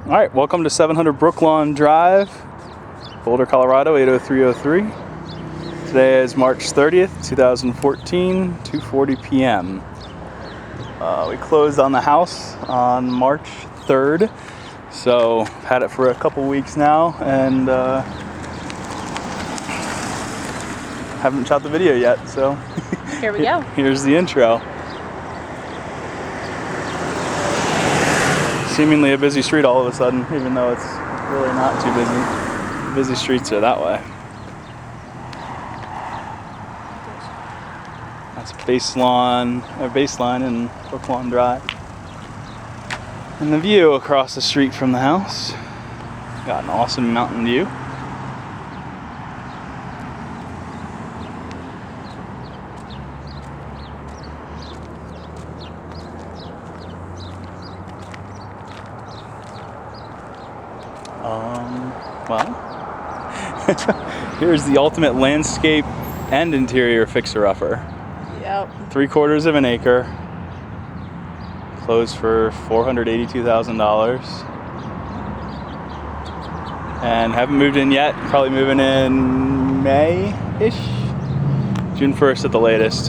All right, welcome to 700 Brooklawn Drive, Boulder, Colorado, 80303. Today is March 30th, 2014, 2:40 p.m. We closed on the house on March 3rd, so had it for a couple weeks now, and haven't shot the video yet, so here we go. Here's the intro. Seemingly a busy street all of a sudden, even though it's really not too busy. Busy streets are that way. That's baseline in Brooklawn Drive. And the view across the street from the house. Got an awesome mountain view. Well, here's the ultimate landscape and interior fixer-upper. Yep. 3/4 of an acre. Closed for $482,000. And haven't moved in yet. Probably moving in May-ish. June 1st at the latest.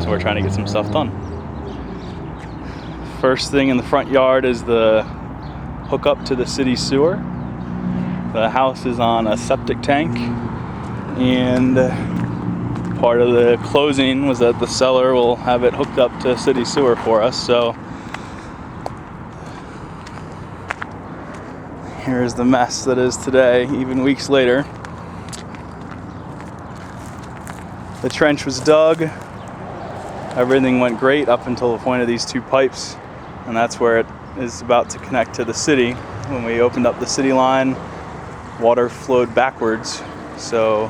So we're trying to get some stuff done. First thing in the front yard is the hook up to the city sewer. The house is on a septic tank, and part of the closing was that the seller will have it hooked up to city sewer for us. So here's the mess that is today, even weeks later. The trench was dug. Everything went great up until the point of these two pipes, and that's where it is about to connect to the city. When we opened up the city line, water flowed backwards, so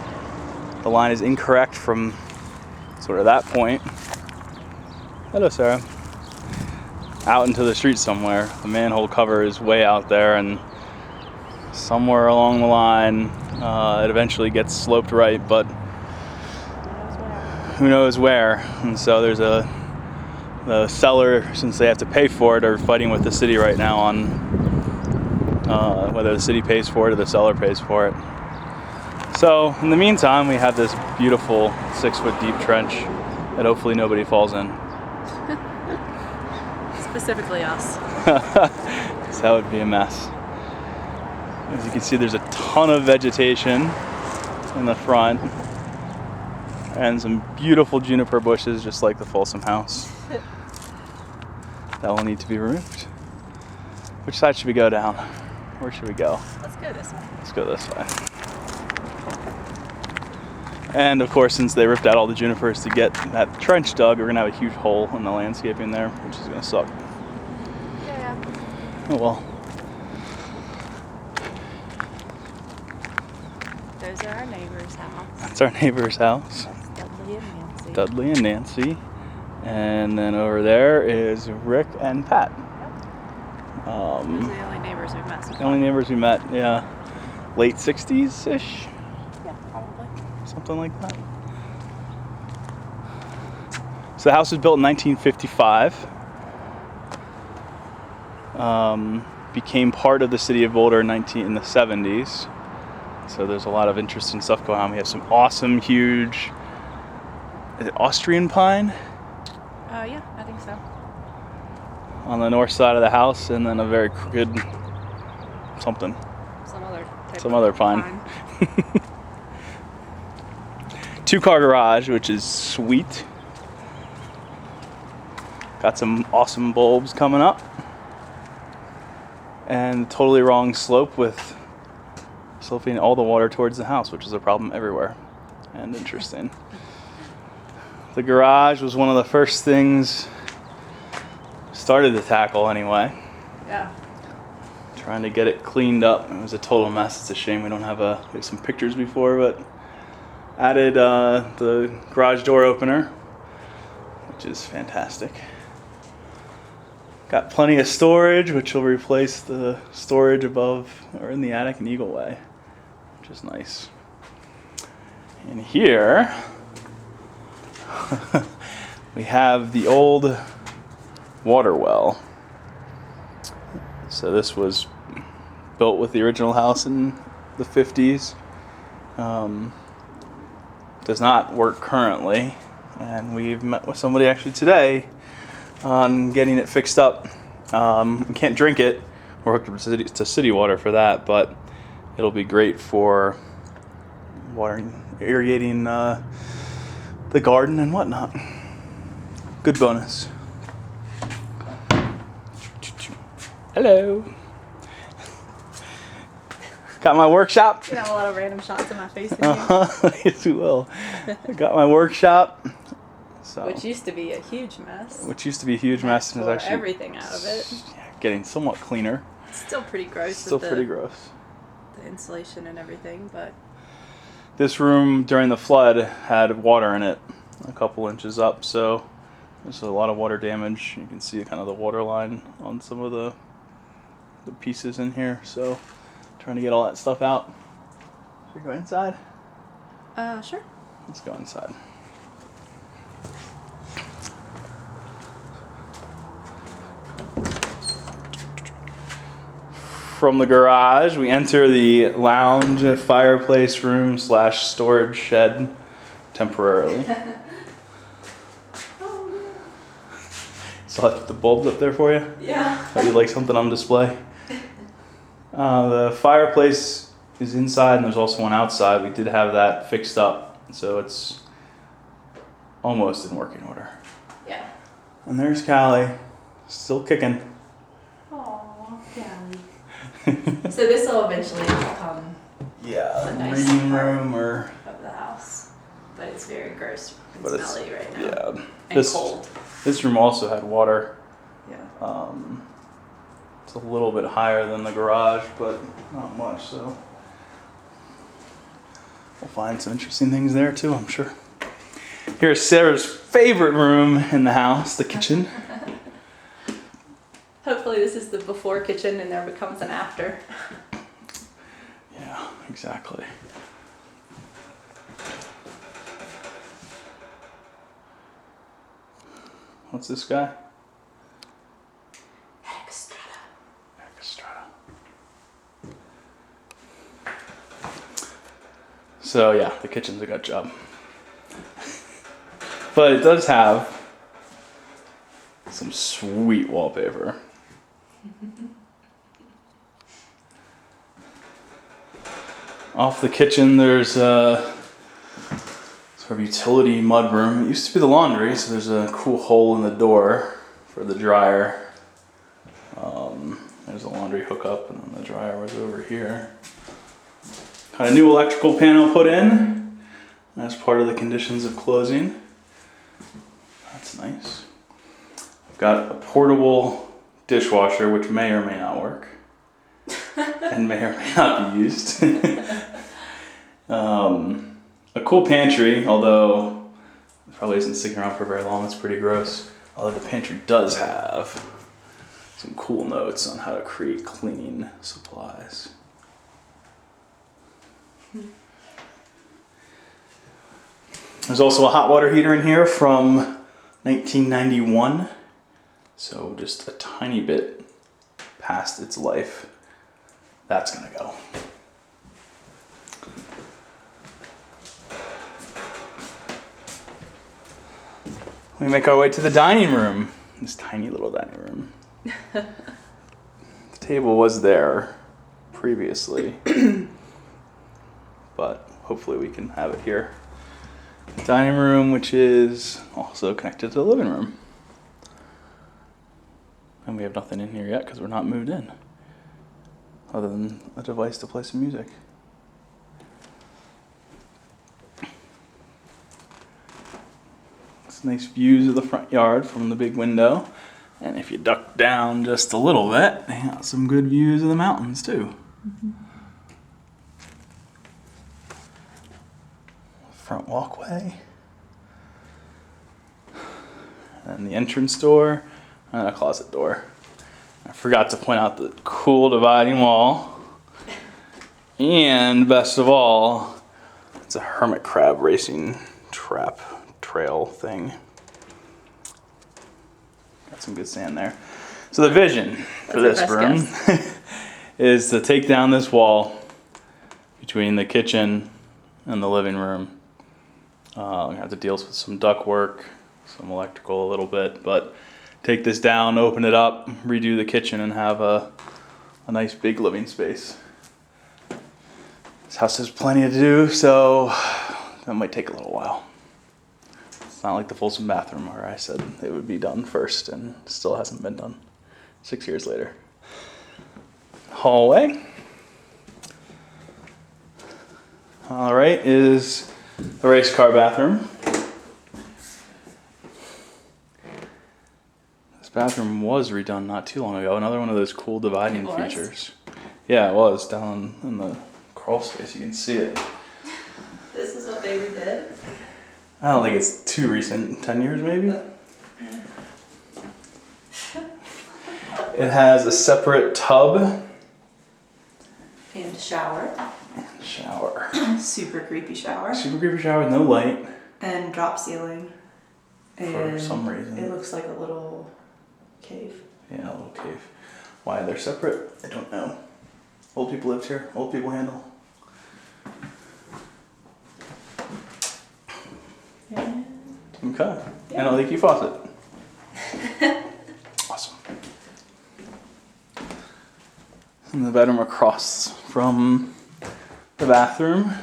the line is incorrect from sort of that point. Hello, Sarah. Out into the street somewhere. The manhole cover is way out there, and somewhere along the line it eventually gets sloped right, but who knows where. And so there's the seller, since they have to pay for it, are fighting with the city right now on whether the city pays for it or the seller pays for it. So in the meantime, we have this beautiful 6-foot deep trench that hopefully nobody falls in. Specifically us. So that would be a mess. As you can see, there's a ton of vegetation in the front and some beautiful juniper bushes, just like the Folsom house. That will need to be removed. Which side should we go down? Where should we go? Let's go this way. Let's go this way. And of course, since they ripped out all the junipers to get that trench dug, we're gonna have a huge hole in the landscaping there, which is gonna suck. Yeah. Oh well. Those are our neighbor's house. That's our neighbor's house. That's Dudley and Nancy. Dudley and Nancy. And then over there is Rick and Pat. Those are the only neighbors we've met so far. The only neighbors we met, yeah. Late 60s-ish? Yeah, probably. Something like that. So the house was built in 1955. Became part of the city of Boulder in the 70s. So there's a lot of interesting stuff going on. We have some awesome, huge, is it Austrian pine? Yeah, I think so. On the north side of the house, and then a very crooked something. Some other pine. 2-car garage, which is sweet. Got some awesome bulbs coming up. And totally wrong slope with sloping all the water towards the house, which is a problem everywhere. And interesting. The garage was one of the first things started to tackle anyway. Yeah. Trying to get it cleaned up. It was a total mess. It's a shame we don't have we have some pictures before, but added the garage door opener, which is fantastic. Got plenty of storage, which will replace the storage above or in the attic in Eagle Way, which is nice. And here we have the old water well. So this was built with the original house in the 50s. Does not work currently, and we've met with somebody actually today on getting it fixed up. We can't drink it. We're hooked up to city water for that, but it'll be great for watering, irrigating the garden and whatnot. Good bonus. Hello. Got my workshop. You have a lot of random shots of my face in here. Yes, we will. Got my workshop. So, Which used to be a huge mess. which used to be a huge mess and is Tore actually everything out of it. getting somewhat cleaner. It's still pretty gross. Still with pretty gross. the insulation and everything, but This room during the flood had water in it, a couple inches up, so there's a lot of water damage. You can see kind of the water line on some of the pieces in here. So trying to get all that stuff out. Should we go inside? sure. Let's go inside. From the garage, we enter the lounge, fireplace room / storage shed temporarily. So I put the bulbs up there for you? Yeah. Thought you'd like something on display. The fireplace is inside and there's also one outside. We did have that fixed up, so it's almost in working order. Yeah. And there's Callie, still kicking. Aww, Callie. So this will eventually become Yeah, A nice reading part. room or of the house, but it's very gross and But it's- smelly right now. yeah. And cold. This room also had water. Yeah. It's a little bit higher than the garage, but not much, so we'll find some interesting things there too, I'm sure. Here's Sarah's favorite room in the house, the kitchen. Hopefully this is the before kitchen and there becomes an after. Yeah, exactly. What's this guy? Extra. So yeah, the kitchen's a gut job. But it does have some sweet wallpaper. Off the kitchen, there's a sort of utility mudroom. It used to be the laundry, so there's a cool hole in the door for the dryer. There's a laundry hookup, and then the dryer was over here. Got a new electrical panel put in as part of the conditions of closing. That's nice. I've got a portable dishwasher, which may or may not work. And may or may not be used. A cool pantry, although it probably isn't sticking around for very long. It's pretty gross. Although the pantry does have some cool notes on how to create cleaning supplies. There's also a hot water heater in here from 1991. So just a tiny bit past its life. That's gonna go. We make our way to the dining room. This tiny little dining room. The table was there previously, but hopefully we can have it here. Dining room, which is also connected to the living room. And we have nothing in here yet because we're not moved in, other than a device to play some music. It's nice views of the front yard from the big window. And if you duck down just a little bit, they got some good views of the mountains too. Mm-hmm. Front walkway. And the entrance door and a closet door. I forgot to point out the cool dividing wall. And best of all, it's a hermit crab racing trap trail thing. Got some good sand there. So the vision for That's this our room best is to take down this wall between the kitchen and the living room. We have to deal with some duct work, some electrical a little bit, but take this down, open it up, redo the kitchen, and have a nice big living space. This house has plenty to do, so that might take a little while. It's not like the Folsom bathroom where I said it would be done first and still hasn't been done 6 years later. Hallway. All right, is the race car bathroom. This bathroom was redone not too long ago. Another one of those cool dividing features. Yeah, it was down in the crawl space. You can see it. This is what they redid? I don't think it's too recent. 10 years maybe? It has a separate tub. And shower. Shower. Super creepy shower. Super creepy shower with no light. And drop ceiling. For some reason. It looks like a little cave. Yeah, a little cave. Why they're separate, I don't know. Old people lived here. Old people handle. Okay. Yeah. And a leaky faucet. Awesome. And the bedroom across from the bathroom.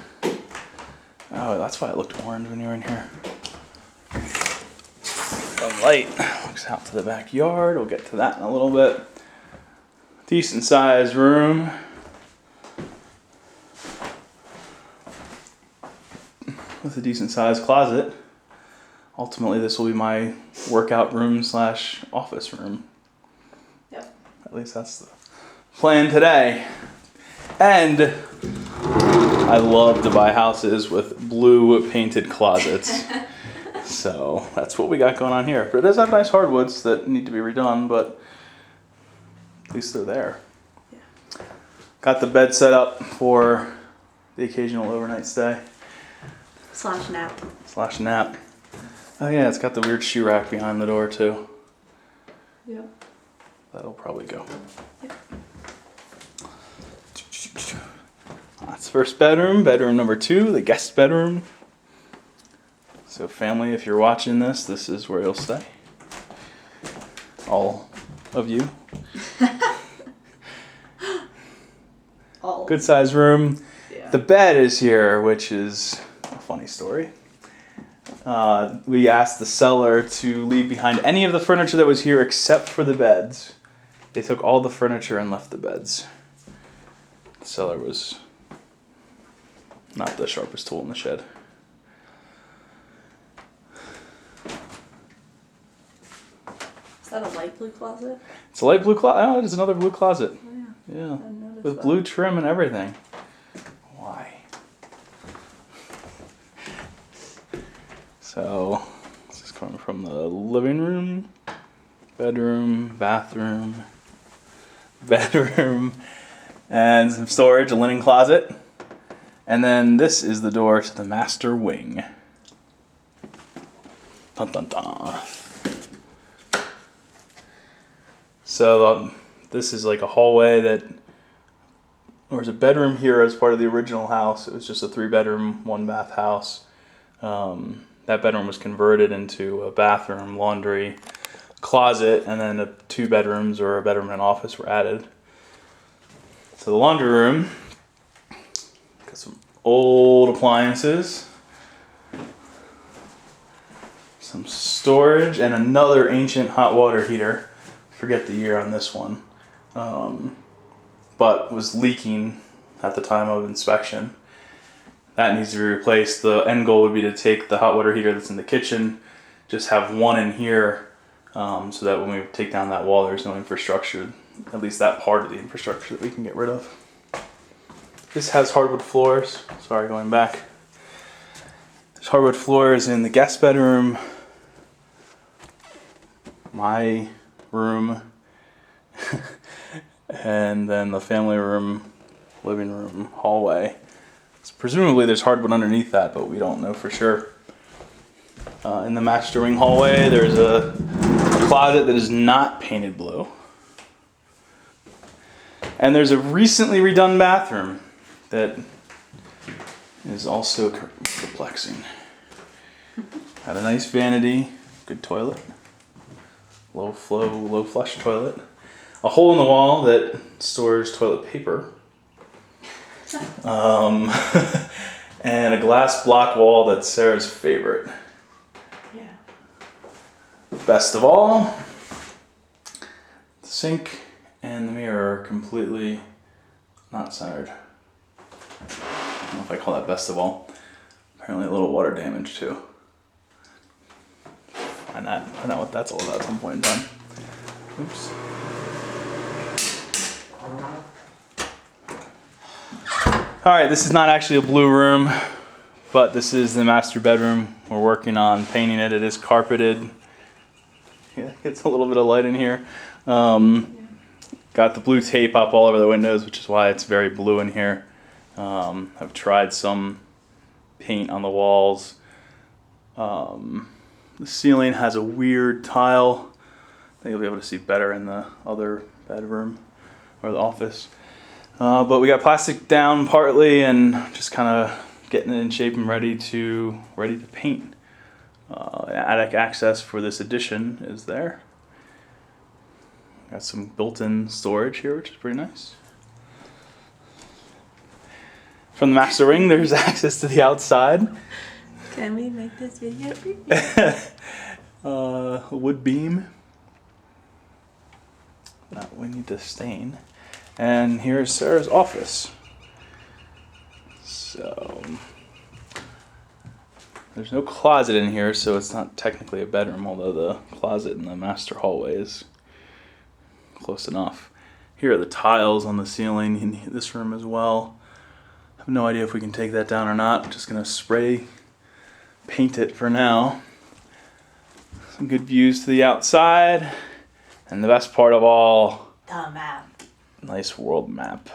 Oh, that's why it looked orange when you were in here. The light looks out to the backyard. We'll get to that in a little bit. Decent sized room. With a decent sized closet. Ultimately, this will be my workout room / office room. Yep. At least that's the plan today. And I love to buy houses with blue painted closets. So that's what we got going on here. But it does have nice hardwoods that need to be redone, but at least they're there. Yeah. Got the bed set up for the occasional overnight stay. /nap. Nap. Oh yeah, it's got the weird shoe rack behind the door too. Yep. That'll probably go. Yep. That's the first bedroom. Bedroom number 2, the guest bedroom. So family, if you're watching this, this is where you'll stay. All of you. All. Good sized room. Yeah. The bed is here, which is a funny story. We asked the seller to leave behind any of the furniture that was here except for the beds. They took all the furniture and left the beds. The seller was not the sharpest tool in the shed. Is that a light blue closet? It's a light blue closet. Oh, it's another blue closet. Oh, yeah. Yeah, I noticed with that. blue trim and everything. Why? So, this is coming from the living room, bedroom, bathroom, bedroom, and some storage, a linen closet. And then this is the door to the master wing. Dun dun dun. So this is like a hallway that, there was a bedroom here as part of the original house. It was just a 3-bedroom, 1-bath house. That bedroom was converted into a bathroom, laundry, closet, and then 2 bedrooms or a bedroom and office were added. So the laundry room, got some old appliances, some storage, and another ancient hot water heater. Forget the year on this one, but was leaking at the time of inspection. That needs to be replaced. The end goal would be to take the hot water heater that's in the kitchen, just have one in here, so that when we take down that wall, there's no infrastructure, at least that part of the infrastructure that we can get rid of. This has hardwood floors. Sorry, going back. There's hardwood floors in the guest bedroom, my room, and then the family room, living room, hallway. So presumably there's hardwood underneath that, but we don't know for sure. In the master wing hallway, there's a closet that is not painted blue. And there's a recently redone bathroom that is also perplexing. Had a nice vanity, good toilet, low flow, low flush toilet, a hole in the wall that stores toilet paper, and a glass block wall that's Sarah's favorite. Yeah. Best of all, the sink and the mirror are completely not centered. I don't know if I call that best of all. Apparently a little water damage too. Find out what that's all about at some point in time. Oops. Alright, this is not actually a blue room, but this is the master bedroom. We're working on painting it. It is carpeted. Yeah, gets a little bit of light in here. Got the blue tape up all over the windows, which is why it's very blue in here. I've tried some paint on the walls. The ceiling has a weird tile. I think you'll be able to see better in the other bedroom or the office. But we got plastic down partly and just kind of getting it in shape and ready to paint. Attic access for this addition is there. Got some built-in storage here, which is pretty nice. From the master wing, there's access to the outside. Can we make this video for you? Wood beam that we need to stain. And here's Sarah's office. So there's no closet in here, so it's not technically a bedroom, although the closet in the master hallway is close enough. Here are the tiles on the ceiling in this room as well. I have no idea if we can take that down or not. I'm just gonna spray paint it for now. Some good views to the outside, and the best part of all, The map. nice world map,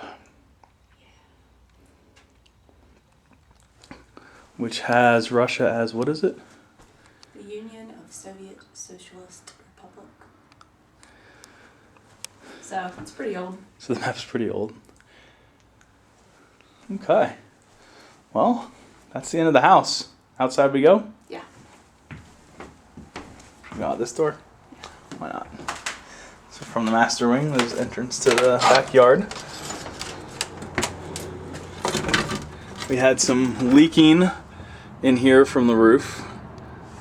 which has Russia as, what is it? The Union of Soviet Socialist Republic. So it's pretty old. So the map's pretty old. Okay. Well, that's the end of the house. Outside we go? Yeah. Go out this door? Why not? So from the master wing, there's entrance to the backyard. We had some leaking in here from the roof.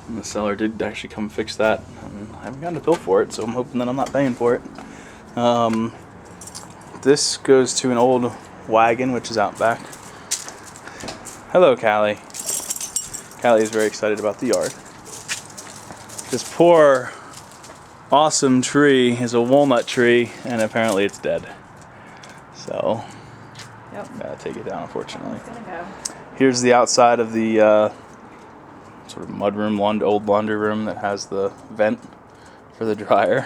And the seller did actually come fix that. And I haven't gotten a bill for it, so I'm hoping that I'm not paying for it. This goes to an old wagon, which is out back. Hello, Callie. Callie is very excited about the yard. This poor, awesome tree is a walnut tree, and apparently it's dead. So, Yep. gotta take it down, unfortunately. It's gonna go. Here's the outside of the sort of mudroom, old laundry room that has the vent for the dryer.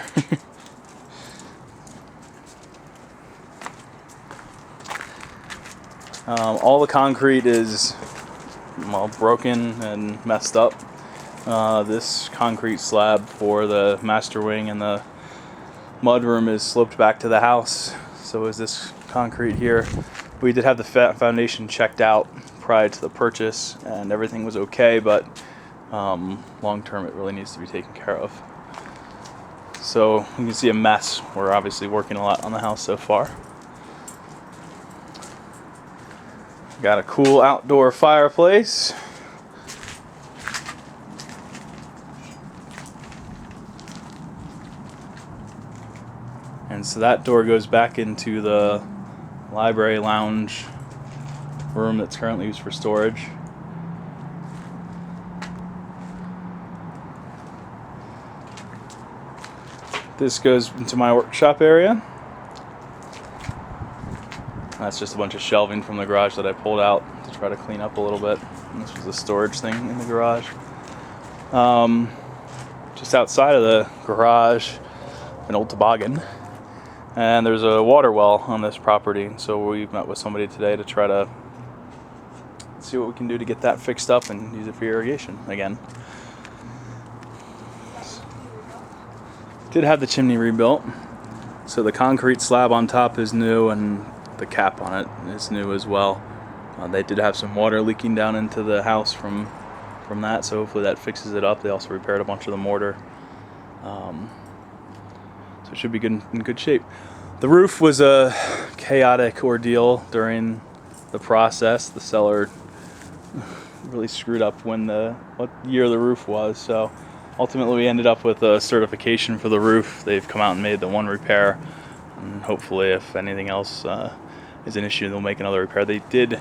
All the concrete is, well, broken and messed up. This concrete slab for the master wing and the mudroom is sloped back to the house. So is this concrete here. We did have the foundation checked out prior to the purchase, and everything was okay, but long term it really needs to be taken care of. So you can see a mess. We're obviously working a lot on the house so far. Got a cool outdoor fireplace. And so that door goes back into the library lounge room that's currently used for storage. This goes into my workshop area. That's just a bunch of shelving from the garage that I pulled out to try to clean up a little bit. And this was a storage thing in the garage. Just outside of the garage, an old toboggan. And there's a water well on this property. So we met with somebody today to try to see what we can do to get that fixed up and use it for irrigation again. Did have the chimney rebuilt. So the concrete slab on top is new, and the cap on it is new as well. They did have some water leaking down into the house from that, so hopefully that fixes it up. They also repaired a bunch of the mortar. So it should be good, in good shape. The roof was a chaotic ordeal during the process. The seller really screwed up what year the roof was, so ultimately we ended up with a certification for the roof. They've come out and made the one repair, and hopefully if anything else is an issue, they'll make another repair. They did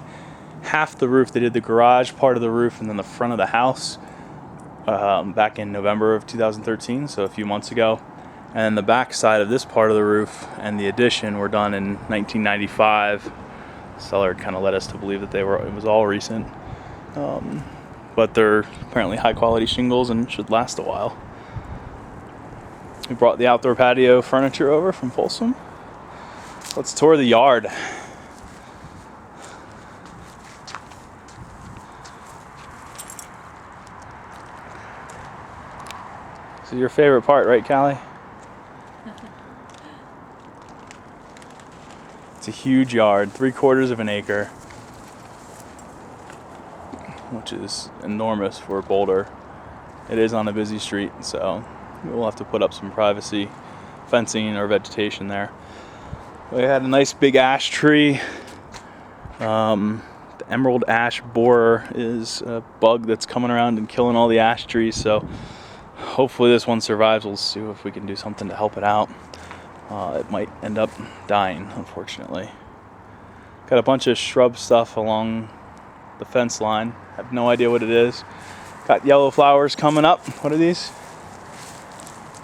half the roof. They did the garage part of the roof and then the front of the house back in November of 2013, so a few months ago. And the back side of this part of the roof and the addition were done in 1995. The seller kind of led us to believe that it was all recent. But they're apparently high quality shingles and should last a while. We brought the outdoor patio furniture over from Folsom. Let's tour the yard. This is your favorite part, right, Callie? It's a huge yard, 3/4 of an acre, which is enormous for Boulder. It is on a busy street, so we'll have to put up some privacy fencing or vegetation there. We had a nice big ash tree. The emerald ash borer is a bug that's coming around and killing all the ash trees, so hopefully this one survives. We'll see if we can do something to help it out. It might end up dying, unfortunately. Got a bunch of shrub stuff along the fence line. Have no idea what it is. Got yellow flowers coming up. What are these?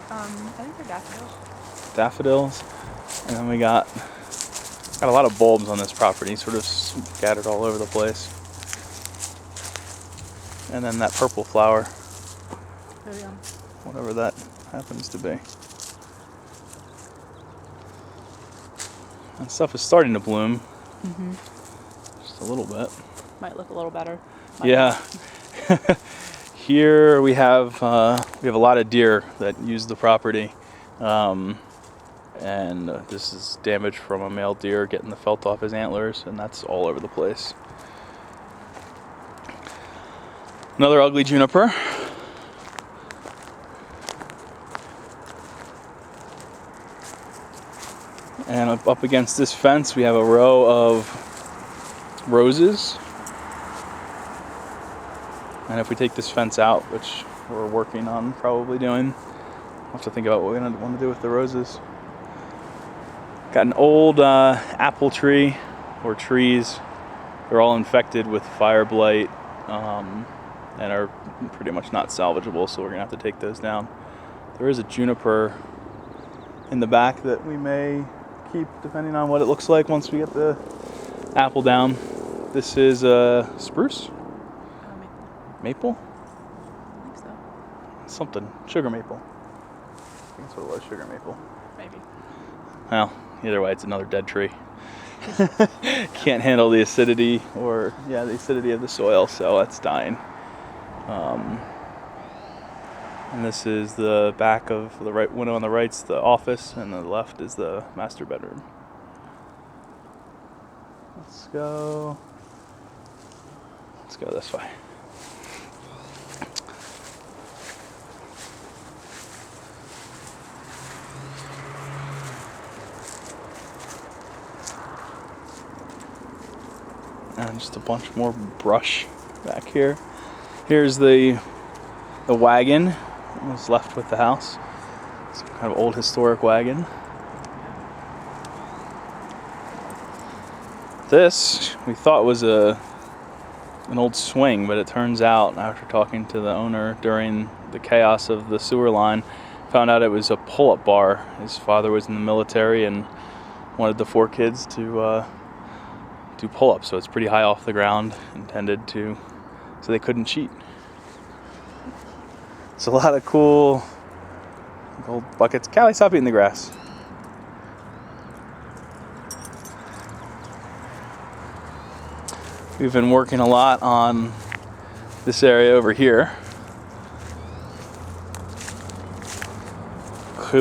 I think they're daffodils. Daffodils. And then we got a lot of bulbs on this property, sort of scattered all over the place. And then that purple flower, There we go. whatever that happens to be. And stuff is starting to bloom. Just a little bit. Might look a little better. Yeah. Here we have a lot of deer that use the property, and this is damage from a male deer getting the felt off his antlers, and that's all over the place. Another ugly juniper. And up against this fence we have a row of roses. And if we take this fence out, which we're working on probably doing, we'll have to think about what we're going to want to do with the roses. Got an old apple tree, or trees. They're all infected with fire blight and are pretty much not salvageable, so we're going to have to take those down. There is a juniper in the back that we may keep, depending on what it looks like once we get the apple down. This is spruce? Maple? I think so. Something. Sugar maple. I think that's what it was, sugar maple. Maybe. Well, either way, it's another dead tree. Can't handle the acidity the acidity of the soil, so that's dying. And this is the back of the right window. On the right's the office, and the left is the master bedroom. Let's go this way. And just a bunch more brush back here. Here's the wagon that was left with the house. Some kind of old historic wagon. This we thought was an old swing, but it turns out, after talking to the owner during the chaos of the sewer line, found out it was a pull-up bar. His father was in the military and wanted the 4 kids to do pull-ups, so it's pretty high off the ground, intended so they couldn't cheat. It's a lot of cool old buckets. Callie, stop eating the grass. We've been working a lot on this area over here.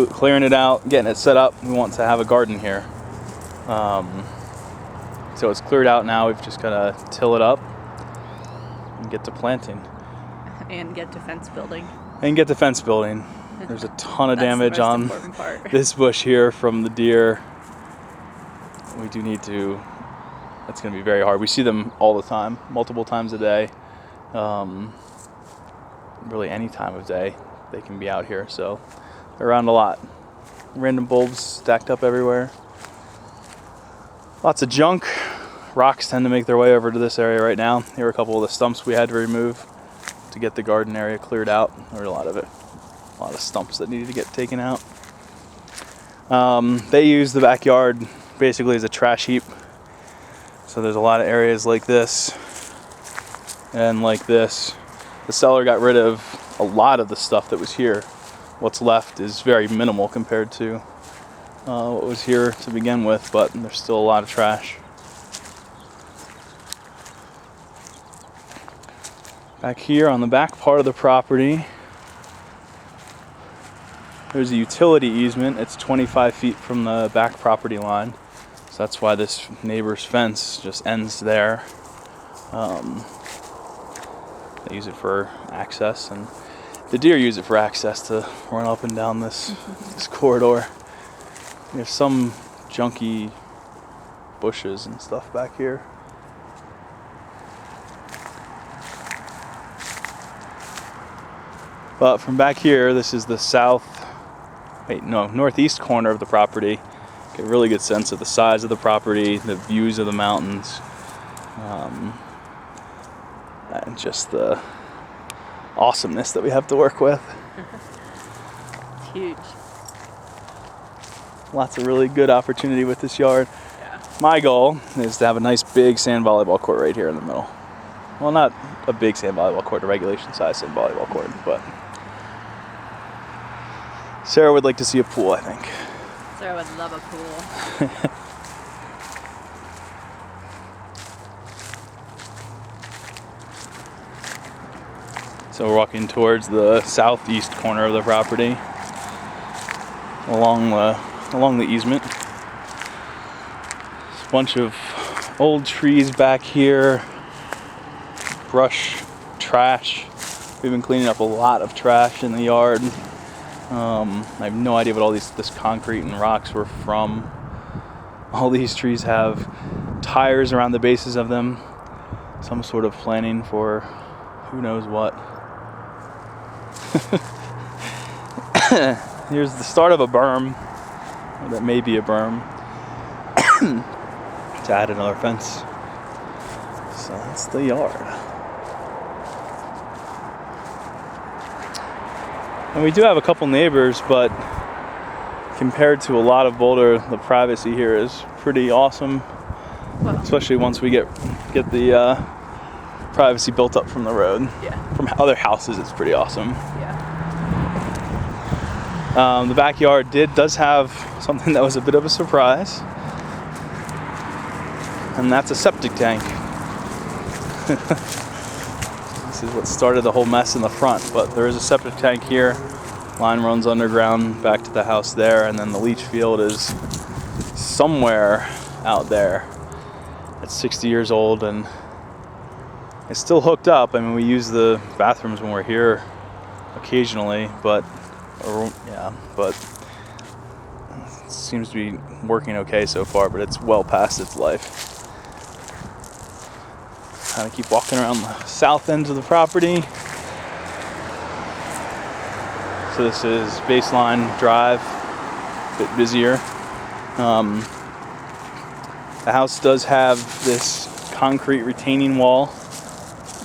clearing it out, getting it set up. We want to have a garden here. So it's cleared out now. We've just got to till it up and get to planting. And get to fence building. There's a ton of That's damage the most on important part. this bush here from the deer. We do need to, it's going to be very hard. We see them all the time, multiple times a day. Really any time of day they can be out here, so they're around a lot. Random bulbs stacked up everywhere. Lots of junk. Rocks tend to make their way over to this area right now. Here are a couple of the stumps we had to remove to get the garden area cleared out. There were a lot of stumps that needed to get taken out. They use the backyard basically as a trash heap. So there's a lot of areas like this and like this. The seller got rid of a lot of the stuff that was here. What's left is very minimal compared to what was here to begin with, but there's still a lot of trash. Back here on the back part of the property, there's a utility easement. It's 25 feet from the back property line. So that's why this neighbor's fence just ends there. They use it for access, and the deer use it for access to run up and down this corridor. There's some junky bushes and stuff back here. But from back here, this is the northeast corner of the property. Get a really good sense of the size of the property, the views of the mountains, and just the awesomeness that we have to work with. It's huge. Lots of really good opportunity with this yard. Yeah. My goal is to have a nice big sand volleyball court right here in the middle. Well, not a big sand volleyball court, a regulation size sand volleyball court, but Sarah would like to see a pool, I think. Sarah would love a pool. So we're walking towards the southeast corner of the property, along the easement. There's a bunch of old trees back here, brush, trash. We've been cleaning up a lot of trash in the yard. I have no idea what all this concrete and rocks were from. All these trees have tires around the bases of them, some sort of planning for who knows what. Here's the start of a berm, or that may be a berm, to add another fence. So that's the yard. And we do have a couple neighbors, but compared to a lot of Boulder, the privacy here is pretty awesome. Well, Especially once we get the privacy built up from the road. yeah. From other houses, it's pretty awesome. Yeah. The backyard does have something that was a bit of a surprise, and that's a septic tank. This is what started the whole mess in the front, but there is a septic tank here. Line runs underground back to the house there, and then the leach field is somewhere out there. It's 60 years old, and it's still hooked up. I mean, we use the bathrooms when we're here occasionally, but it seems to be working okay so far, but it's well past its life. Kind of keep walking around the south end of the property. So this is Baseline Drive, a bit busier. The house does have this concrete retaining wall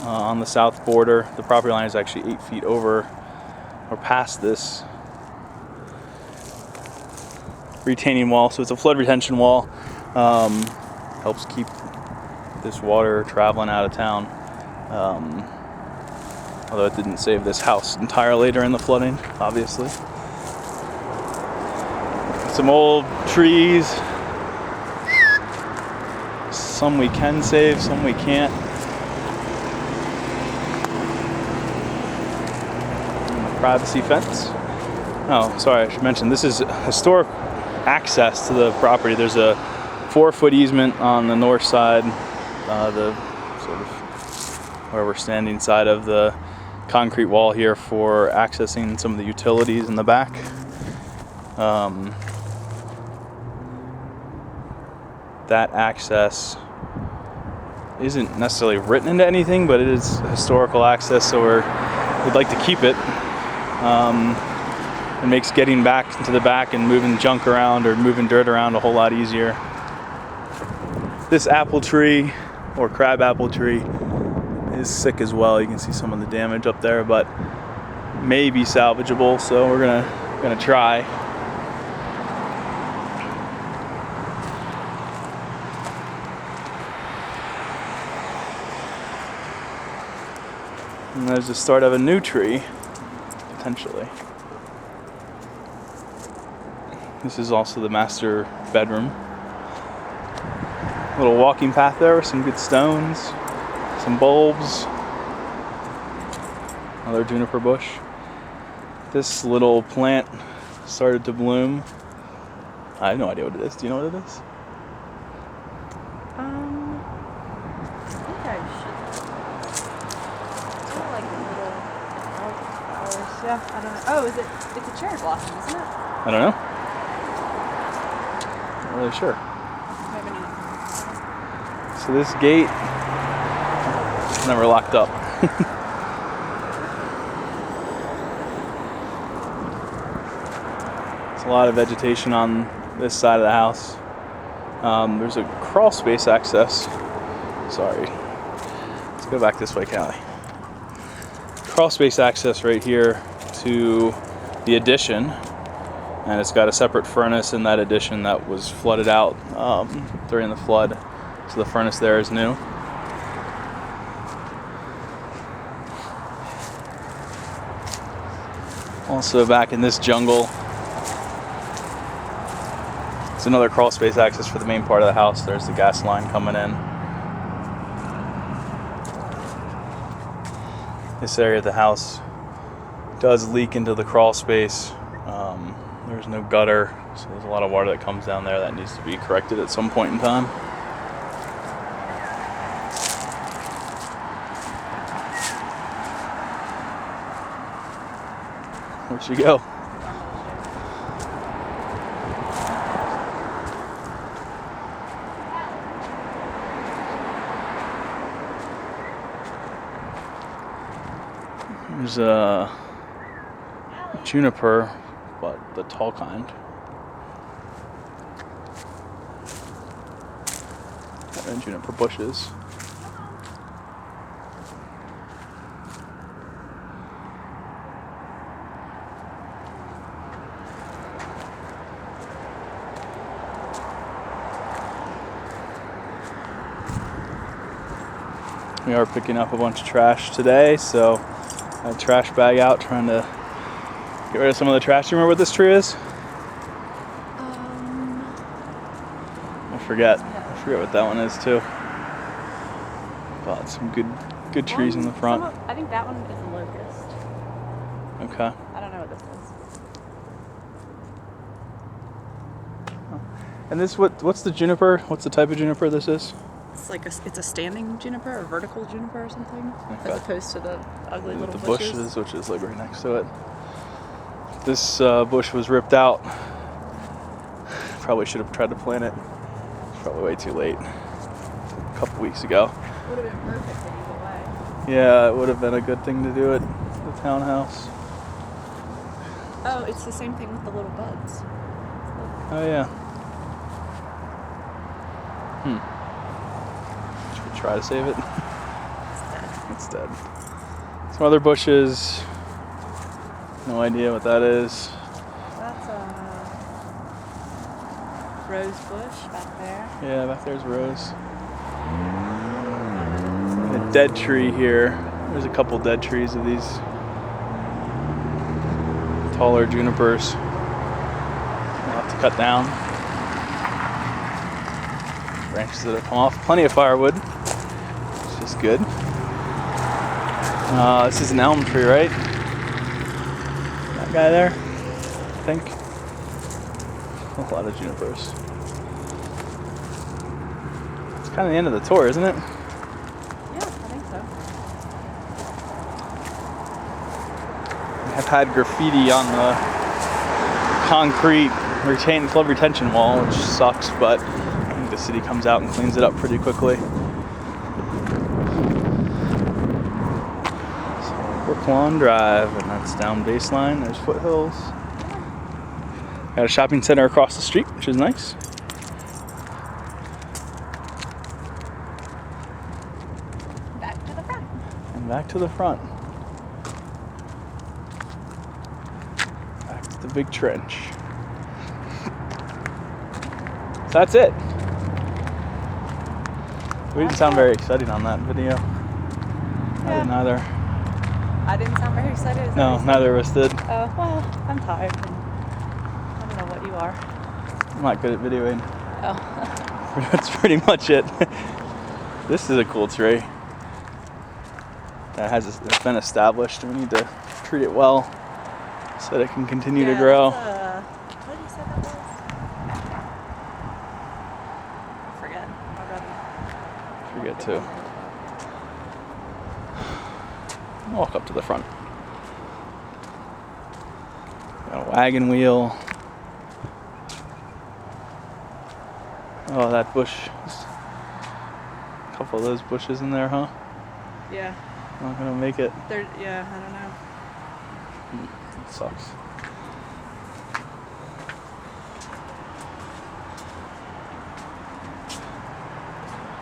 on the south border. The property line is actually 8 feet over or past this retaining wall, so it's a flood retention wall. Helps keep this water traveling out of town. Although it didn't save this house entirely during the flooding, obviously. Some old trees. Some we can save, some we can't. And the privacy fence. Oh, sorry, I should mention this is historic access to the property. There's a 4-foot easement on the north side, the sort of where we're standing side of the concrete wall here for accessing some of the utilities in the back. That access isn't necessarily written into anything, but it is historical access, so we'd like to keep it. It makes getting back into the back and moving junk around or moving dirt around a whole lot easier. This apple tree, or crab apple tree, is sick as well. You can see some of the damage up there, but may be salvageable, so we're gonna try. And there's the start of a new tree, potentially. This is also the master bedroom. Little walking path there with some good stones, some bulbs, another juniper bush. This little plant started to bloom. I have no idea what it is. Do you know what it is? I think I should. It's kind of like little flowers. Yeah, I don't know. Oh, is it? It's a cherry blossom, isn't it? I don't know. Not really sure. Maybe not. So this gate is never locked up. There's a lot of vegetation on this side of the house. There's a crawl space access. Sorry. Let's go back this way, Callie. Crawl space access right here to the addition. And it's got a separate furnace in that addition that was flooded out during the flood. So the furnace there is new. Also back in this jungle, it's another crawl space access for the main part of the house. There's the gas line coming in. This area of the house does leak into the crawl space. There's no gutter, so there's a lot of water that comes down there that needs to be corrected at some point in time. Where'd she go? There's a juniper, but the tall kind. And juniper bushes. We are picking up a bunch of trash today, so I have a trash bag out trying to get rid of some of the trash. Do you remember what this tree is? I forget what that one is too. But some good trees in the front. I think that one is a locust. Okay. I don't know what this is. And this what's the juniper? What's the type of juniper this is? It's a standing juniper or vertical juniper or something, Okay. as opposed to the ugly little the bushes. which is like right next to it. This bush was ripped out. Probably should have tried to plant it. Probably way too late. A couple weeks ago. Would have been perfect either way. Yeah, it would have been a good thing to do at the townhouse. Oh, it's the same thing with the little buds. Oh yeah. Should we try to save it? It's dead. Some other bushes. No idea what that is. That's a rose bush back there. Yeah, back there's rose. And a dead tree here. There's a couple dead trees of these taller junipers. We'll have to cut down. Branches that have come off. Plenty of firewood, which is good. This is an elm tree, right? That guy there. think. A lot of junipers. It's kind of the end of the tour, isn't it? Yeah, I think so. We have had graffiti on the concrete flood retention wall, which sucks, but I think the city comes out and cleans it up pretty quickly. So Brook Lawn Drive, and that's down Baseline. There's Foothills. Got a shopping center across the street, which is nice. Back to the front. And back to the front. Back to the big trench. So that's it. We didn't sound very excited on that video. I didn't either. I didn't sound very excited. Is that No, what you neither of us did. said? Oh, well, I'm tired. And I don't know what you are. I'm not good at videoing. Oh. That's pretty much it. This is a cool tree that it's been established. We need to treat it well so that it can continue to grow. What did you say that was? I forget. Forget to walk up to the front. Got a wagon wheel. Oh, that bush. A couple of those bushes in there, huh? Yeah. Not gonna make it. Yeah, I don't know. It sucks.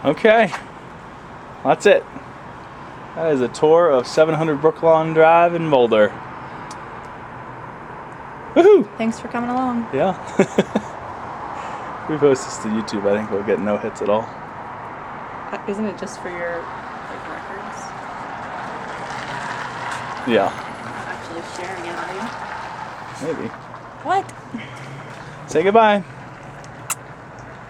Okay, that's it. That is a tour of 700 Brook Lawn Drive in Boulder. Woohoo! Thanks for coming along. Yeah. If we post this to YouTube, I think we'll get no hits at all. Isn't it just for your records? Yeah, Not actually sharing it, are you? maybe. What? Say goodbye.